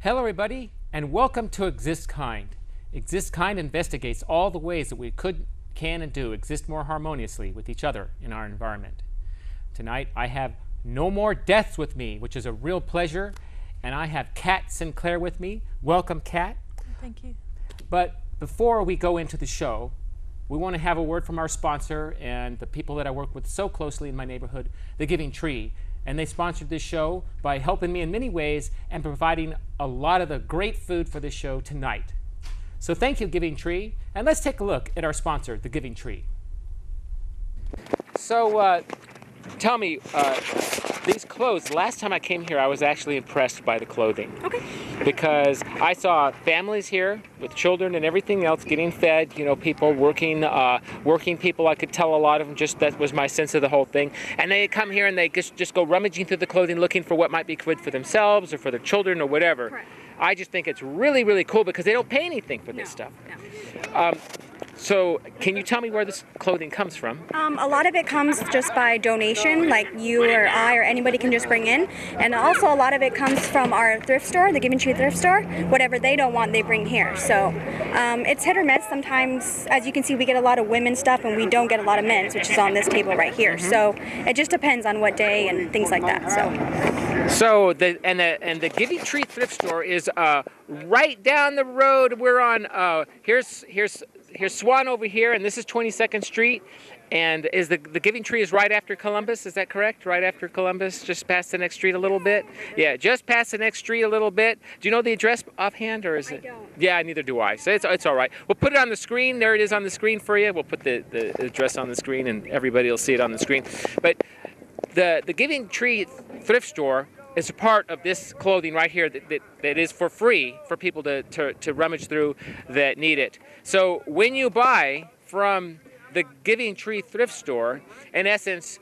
Hello everybody, and welcome to Exist Kind. Exist Kind investigates all the ways that we could, can, and do exist more harmoniously with each other in our environment. Tonight I have No More Deaths with me, which is a real pleasure, and I have Kat Sinclair with me. Welcome, Kat. Thank you. But before we go into the show, we want to have a word from our sponsor and the people that I work with so closely in my neighborhood, The Giving Tree. And they sponsored this show by helping me in many ways and providing a lot of the great food for this show tonight. So thank you, Giving Tree. And let's take a look at our sponsor, The Giving Tree. So tell me, these clothes, last time I came here, I was actually impressed by the clothing. Okay. Because I saw families here with children and everything else getting fed, you know, people working, working people. I could tell a lot of them, just that was my sense of the whole thing. And they come here and they just go rummaging through the clothing looking for what might be good for themselves or for their children or whatever. Correct. I just think it's really, really cool because they don't pay anything for this stuff. No. So can you tell me where this clothing comes from? A lot of it comes just by donation, like you or I or anybody can just bring in. And also a lot of it comes from our thrift store, the Giving Tree thrift store. Whatever they don't want, they bring here. So it's hit or miss. Sometimes, as you can see, we get a lot of women's stuff and we don't get a lot of men's, which is on this table right here. So it just depends on what day and things like that. So the Giving Tree thrift store is right down the road. We're on here's Swan over here, and this is 22nd Street. And is the Giving Tree is right after Columbus? Is that correct? Right after Columbus, just past the next street a little bit. Yeah, just past the next street a little bit. Do you know the address offhand, or is it? I don't. Yeah, neither do I. So it's all right. We'll put it on the screen. There it is on the screen for you. We'll put the address on the screen, and everybody will see it on the screen. But the Giving Tree thrift store is a part of this clothing right here that is for free for people to rummage through that need it. So when you buy from the Giving Tree thrift store, in essence,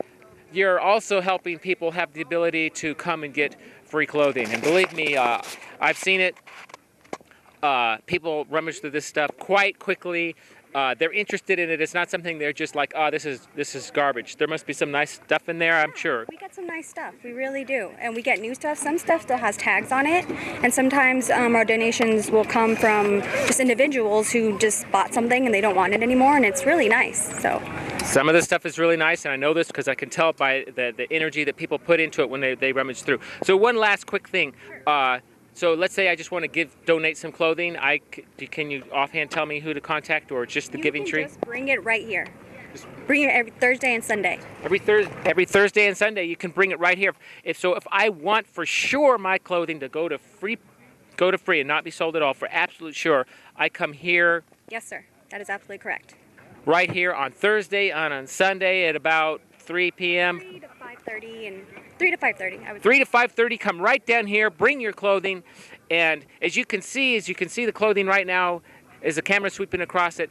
you're also helping people have the ability to come and get free clothing. And believe me, I've seen it. People rummage through this stuff quite quickly. They're interested in it. It's not something they're just like, oh, this is garbage. There must be some nice stuff in there, I'm sure. We get some nice stuff. We really do. And we get new stuff. Some stuff still has tags on it. And sometimes our donations will come from just individuals who just bought something and they don't want it anymore. And it's really nice. So some of this stuff is really nice, and I know this because I can tell by the energy that people put into it when they rummage through. So one last quick thing. So let's say I just want to donate some clothing. Can you offhand tell me who to contact, or just the Giving Tree? Just bring it right here. Bring it every Thursday and Sunday. Every Thursday and Sunday, you can bring it right here. If I want for sure my clothing to go to free and not be sold at all, for absolute sure, I come here. Yes, sir. That is absolutely correct. Right here on Thursday and on Sunday at about 3 p.m. 3 to 5:30 and 3 to 5:30. I would 3 to 5:30. Come right down here. Bring your clothing, and as you can see the clothing right now, as the camera sweeping across it.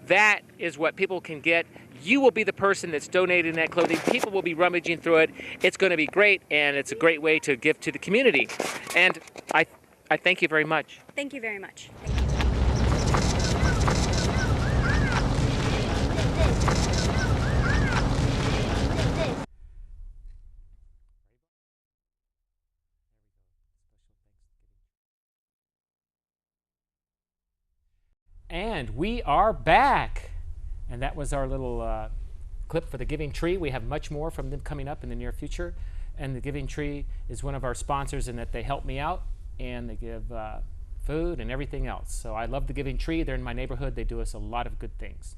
That is what people can get. You will be the person that's donating that clothing. People will be rummaging through it. It's going to be great, and it's a great way to give to the community. And I thank you very much. Thank you very much. And we are back. And that was our little clip for the Giving Tree. We have much more from them coming up in the near future. And the Giving Tree is one of our sponsors in that they help me out and they give food and everything else. So I love the Giving Tree. They're in my neighborhood. They do us a lot of good things.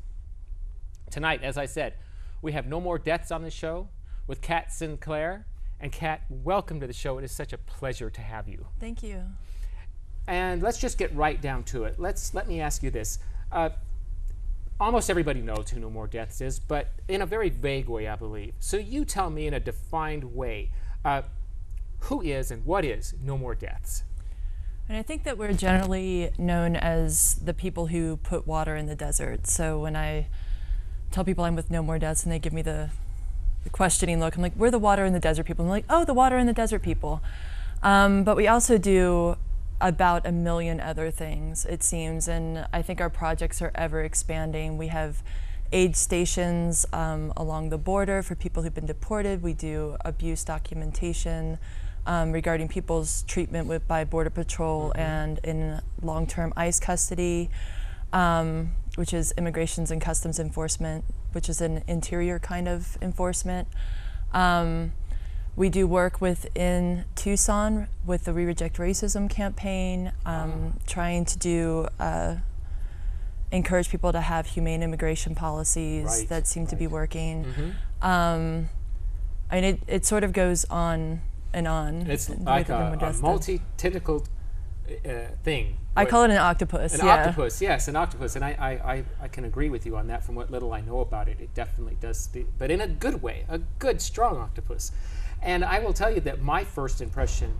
Tonight, as I said, we have No More Deaths on the show with Kat Sinclair. And Kat, welcome to the show. It is such a pleasure to have you. Thank you. And let's just get right down to it. Let me ask you this. Almost everybody knows who No More Deaths is, but in a very vague way, I believe. So you tell me in a defined way, who is and what is No More Deaths? And I think that we're generally known as the people who put water in the desert. So when I tell people I'm with No More Deaths and they give me the questioning look, I'm like, we're the water in the desert people. And they're like, oh, the water in the desert people. But we also do about a million other things, it seems, and I think our projects are ever expanding. We have aid stations along the border for people who've been deported. We do abuse documentation. regarding people's treatment by Border Patrol and in long-term ICE custody, which is Immigrations and Customs Enforcement, which is an interior kind of enforcement. We do work within Tucson with the We Reject Racism campaign, trying to do encourage people to have humane immigration policies that seem to be working. I mean, it sort of goes on and on. It's like a multi-tentacled thing. I call it an octopus. An octopus, yes, an octopus. And I can agree with you on that from what little I know about it. It definitely does, but in a good way, a good, strong octopus. And I will tell you that my first impression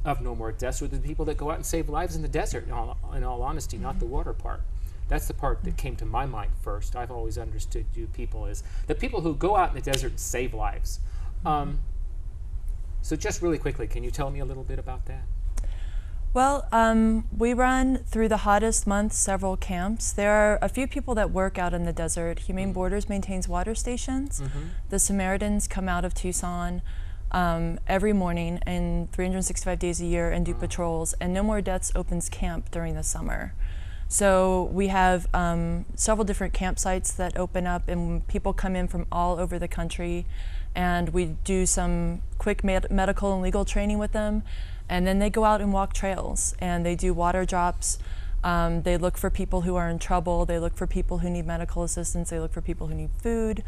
of No More Deaths were the people that go out and save lives in the desert, in all honesty, not the water part. That's the part that came to my mind first. I've always understood you people as the people who go out in the desert and save lives. So just really quickly, can you tell me a little bit about that? Well, we run through the hottest months several camps. There are a few people that work out in the desert. Humane Borders maintains water stations. The Samaritans come out of Tucson every morning and 365 days a year and do patrols. And No More Deaths opens camp during the summer. So we have several different campsites that open up, and people come in from all over the country, and we do some quick medical and legal training with them, and then they go out and walk trails, and they do water drops. They look for people who are in trouble. They look for people who need medical assistance. They look for people who need food.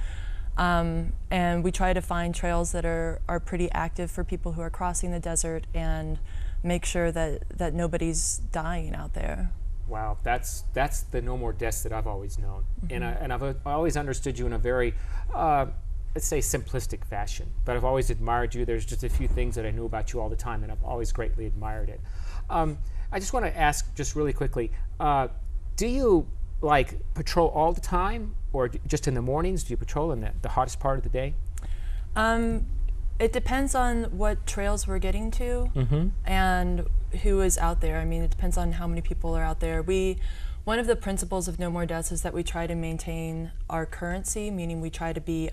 And we try to find trails that are pretty active for people who are crossing the desert and make sure that nobody's dying out there. Wow, that's the No More Deaths that I've always known. And I've always understood you in a very, let's say, simplistic fashion. But I've always admired you. There's just a few things that I knew about you all the time, and I've always greatly admired it. I just want to ask, just really quickly, do you patrol all the time, or just in the mornings? Do you patrol in the hottest part of the day? It depends on what trails we're getting to and who is out there. I mean, it depends on how many people are out there. One of the principles of No More Deaths is that we try to maintain our currency, meaning we try to be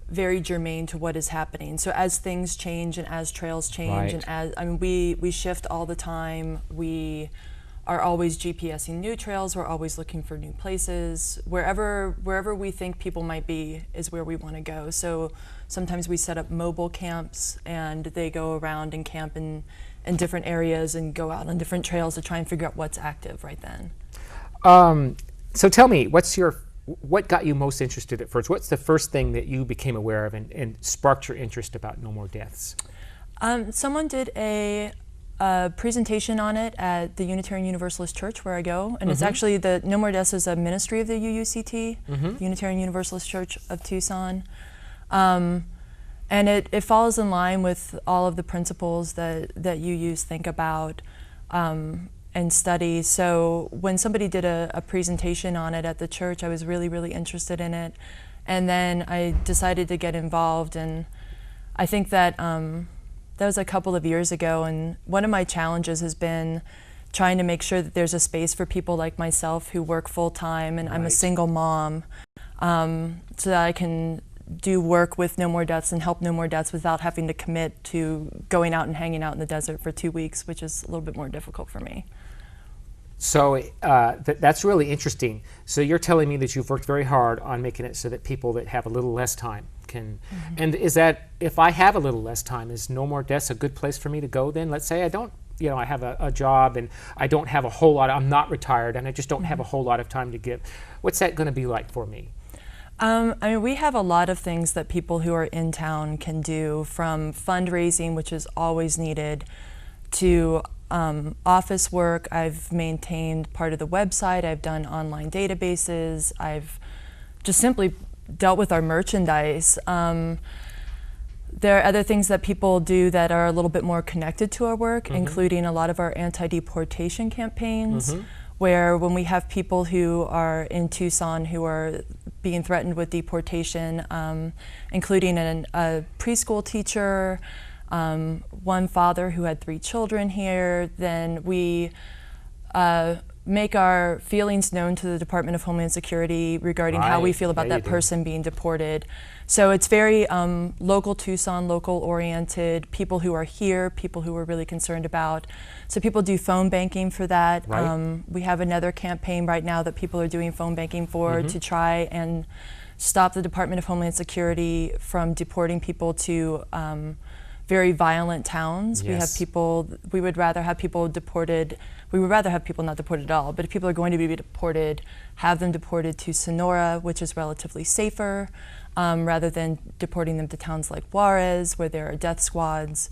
very germane to what is happening. So as things change and as trails change, and we shift all the time. We are always GPSing new trails. We're always looking for new places. Wherever we think people might be is where we want to go. So sometimes we set up mobile camps, and they go around and camp in different areas and go out on different trails to try and figure out what's active right then. So tell me, what got you most interested at first? What's the first thing that you became aware of and sparked your interest about No More Deaths? Someone did a presentation on it at the Unitarian Universalist Church where I go, and it's actually the No More Deaths is a ministry of the UUCT, the Unitarian Universalist Church of Tucson. And it falls in line with all of the principles that UUs think about and study. So when somebody did a presentation on it at the church, I was really, really interested in it. And then I decided to get involved, and I think that that was a couple of years ago, and one of my challenges has been trying to make sure that there's a space for people like myself who work full-time, and I'm a single mom, so that I can do work with No More Deaths and help No More Deaths without having to commit to going out and hanging out in the desert for 2 weeks, which is a little bit more difficult for me. So that's really interesting. So you're telling me that you've worked very hard on making it so that people that have a little less time can, and is that, if I have a little less time, is No More Deaths a good place for me to go then? Let's say I don't, I have a job and I don't have a whole lot, I'm not retired and I just don't have a whole lot of time to give. What's that going to be like for me? I mean, we have a lot of things that people who are in town can do, from fundraising, which is always needed, to office work. I've maintained part of the website. I've done online databases. I've just simply dealt with our merchandise. There are other things that people do that are a little bit more connected to our work, including a lot of our anti-deportation campaigns, where when we have people who are in Tucson who are being threatened with deportation, including a preschool teacher, one father who had 3 children here, then we make our feelings known to the Department of Homeland Security regarding how we Right. feel about Yeah, you that do. person being deported. So it's very local Tucson, local oriented, people who are here, people who we're really concerned about. So people do phone banking for that. Right. We have another campaign right now that people are doing phone banking for Mm-hmm. to try and stop the Department of Homeland Security from deporting people to very violent towns. We have Yes. people, we would rather have people deported, we would rather have people not deported at all, but if people are going to be deported, have them deported to Sonora, which is relatively safer, rather than deporting them to towns like Juarez, where there are death squads.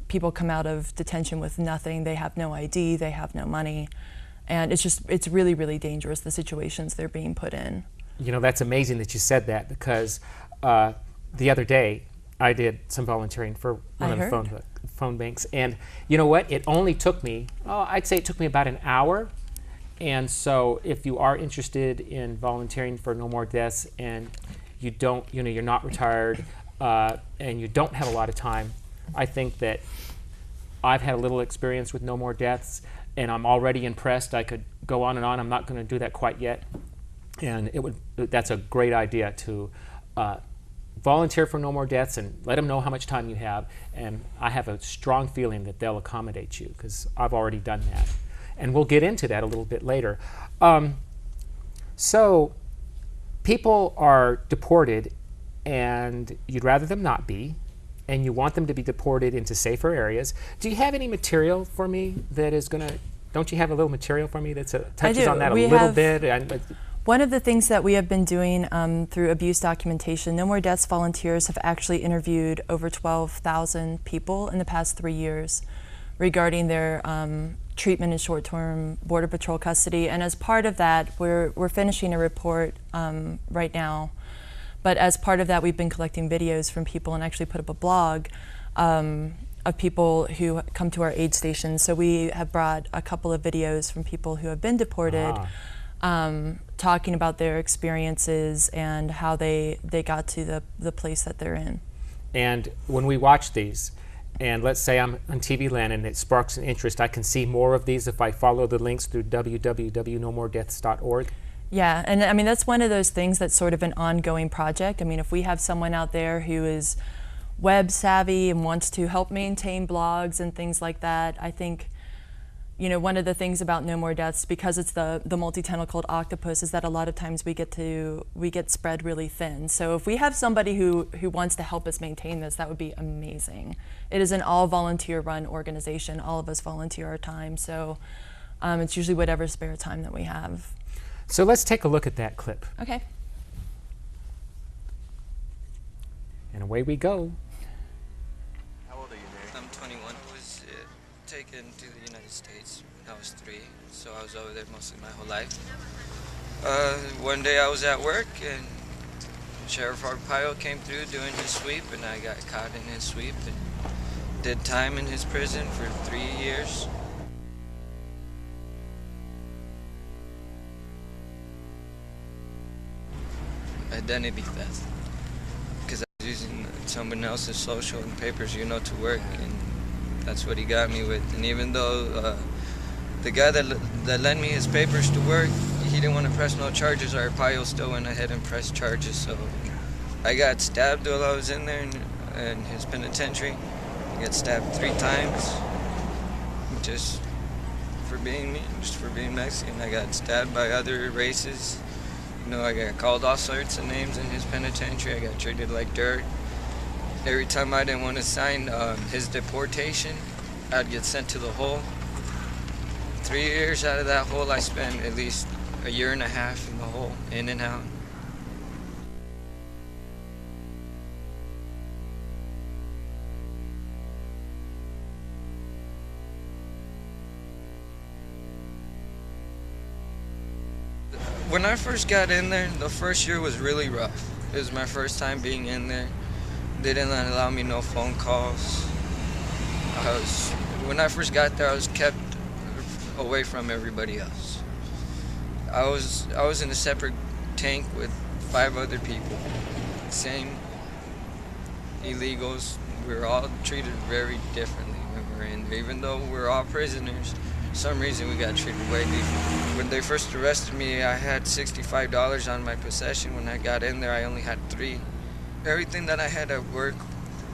People come out of detention with nothing, they have no ID, they have no money, and it's really, really dangerous, the situations they're being put in. You know, that's amazing that you said that, because the other day I did some volunteering for one I of the heard. phone banks, and you know what? It only took me, I'd say it took me about an hour. And so, if you are interested in volunteering for No More Deaths, and you don't, you're not retired, and you don't have a lot of time, I think that I've had a little experience with No More Deaths, and I'm already impressed. I could go on and on. I'm not going to do that quite yet. And that's a great idea to volunteer for No More Deaths and let them know how much time you have. And I have a strong feeling that they'll accommodate you, because I've already done that. And we'll get into that a little bit later. So people are deported, and you'd rather them not be, and you want them to be deported into safer areas. Do you have any material for me that is going to, don't you have a little material for me that touches do. on that We a little have- bit? One of the things that we have been doing through abuse documentation, No More Deaths volunteers have actually interviewed over 12,000 people in the past 3 years regarding their treatment in short-term Border Patrol custody. And as part of that, we're finishing a report right now. But as part of that, we've been collecting videos from people and actually put up a blog of people who come to our aid stations. So we have brought a couple of videos from people who have been deported, talking about their experiences and how they got to the place that they're in. And when we watch these, and let's say I'm on TV Land and it sparks an interest, I can see more of these if I follow the links through www.nomoredeaths.org. Yeah, and I mean, that's one of those things that's sort of an ongoing project. I mean, if we have someone out there who is web savvy and wants to help maintain blogs and things like that, I think, one of the things about No More Deaths, because it's the multi-tentacled octopus, is that a lot of times we get spread really thin. So if we have somebody who wants to help us maintain this, that would be amazing. It is an all volunteer run organization. All of us volunteer our time. So it's usually whatever spare time that we have. So let's take a look at that clip. Okay. And away we go. How old are you, Mary? I'm 21. I was taken to the United States when I was 3, so I was over there mostly my whole life. One day I was at work and Sheriff Arpaio came through doing his sweep, and I got caught in his sweep and did time in his prison for 3 years. Identity theft, because I was using someone else's social and papers, to work, and that's what he got me with. And even though the guy that lent me his papers to work, he didn't want to press no charges, Arpaio still went ahead and pressed charges. So I got stabbed while I was in there in his penitentiary. I got stabbed 3 times, just for being me, just for being Mexican. I got stabbed by other races. I got called all sorts of names in his penitentiary. I got treated like dirt. Every time I didn't want to sign his deportation, I'd get sent to the hole. 3 years out of that hole, I spent at least a year and a half in the hole, in and out. When I first got in there, the first year was really rough. It was my first time being in there. They didn't allow me no phone calls. When I first got there, I was kept away from everybody else. I was in a separate tank with 5 other people, same illegals. We were all treated very differently when we were in there. Even though we're all prisoners, For some reason we got treated way different. When they first arrested me, I had $65 on my possession. When I got in there, I only had $3. Everything that I had at work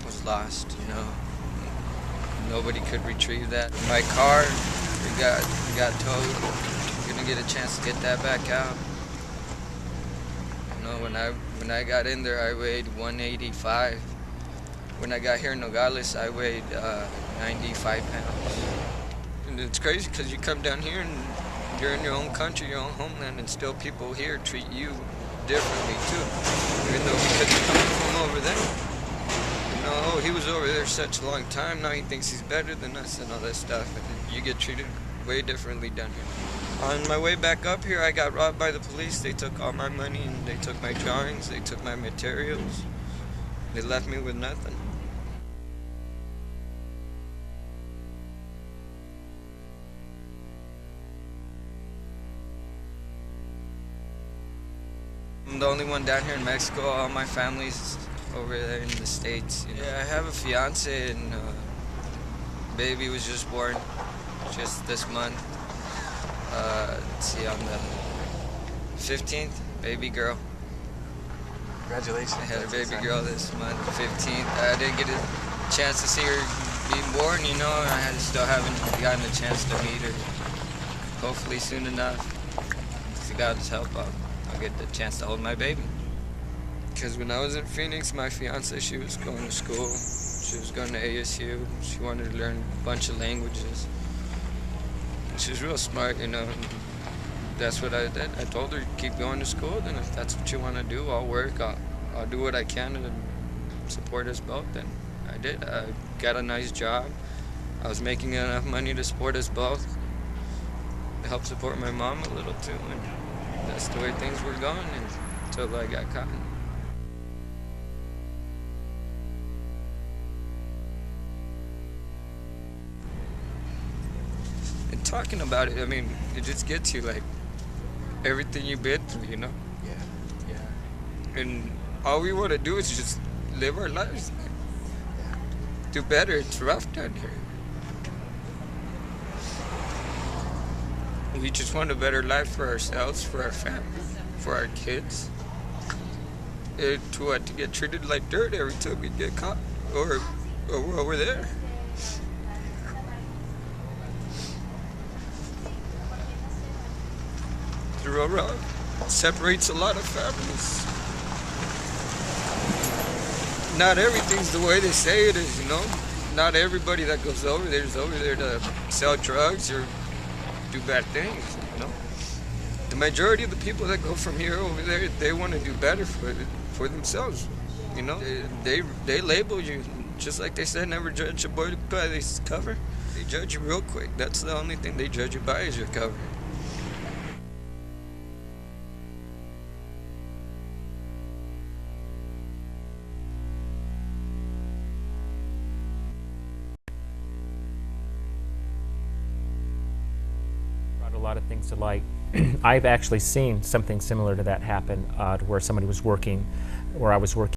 was lost, you know. Nobody could retrieve that. My car, we got towed. Gonna get a chance to get that back out. You know, when I got in there, I weighed 185. When I got here in Nogales, I weighed 95 pounds. And it's crazy because you come down here and you're in your own country, your own homeland, and still people here treat you differently too. Even though because you're coming from over there. You know, oh, he was over there such a long time, now he thinks he's better than us and all that stuff. And you get treated way differently down here. On my way back up here, I got robbed by the police. They took all my money and they took my drawings, they took my materials. They left me with nothing. I'm the only one down here in Mexico. All my family's over there in the States. You know? Yeah, I have a fiance and baby was just born just this month. Let's see, on the 15th, baby girl. Congratulations. I had a baby girl this month, 15th. I didn't get a chance to see her being born, you know, and I still haven't gotten a chance to meet her. Hopefully soon enough, with God's help, I'll get the chance to hold my baby. Because when I was in Phoenix, my fiance, she was going to school. She was going to ASU. She wanted to learn a bunch of languages. And she was real smart, you know. That's what I did. I told her, keep going to school, then if that's what you want to do, I'll work. I'll do what I can to support us both. And I did. I got a nice job. I was making enough money to support us both, to help support my mom a little too. And that's the way things were going until I got caught. And talking about it, I mean, it just gets you, like, everything you've been through, you know? Yeah. And all we want to do is just live our lives. Do better. It's rough down here. We just want a better life for ourselves, for our family, for our kids. And to get treated like dirt every time we get caught or while we're there. The real road separates a lot of families. Not everything's the way they say it is, you know? Not everybody that goes over there is over there to sell drugs or do bad things, you know? The majority of the people that go from here over there, they want to do better for themselves, you know? They label you, just like they said, never judge a book by its cover. They judge you real quick. That's the only thing they judge you by is your cover. A lot of things to light. I've actually seen something similar to that happen, to where somebody was working, or I was working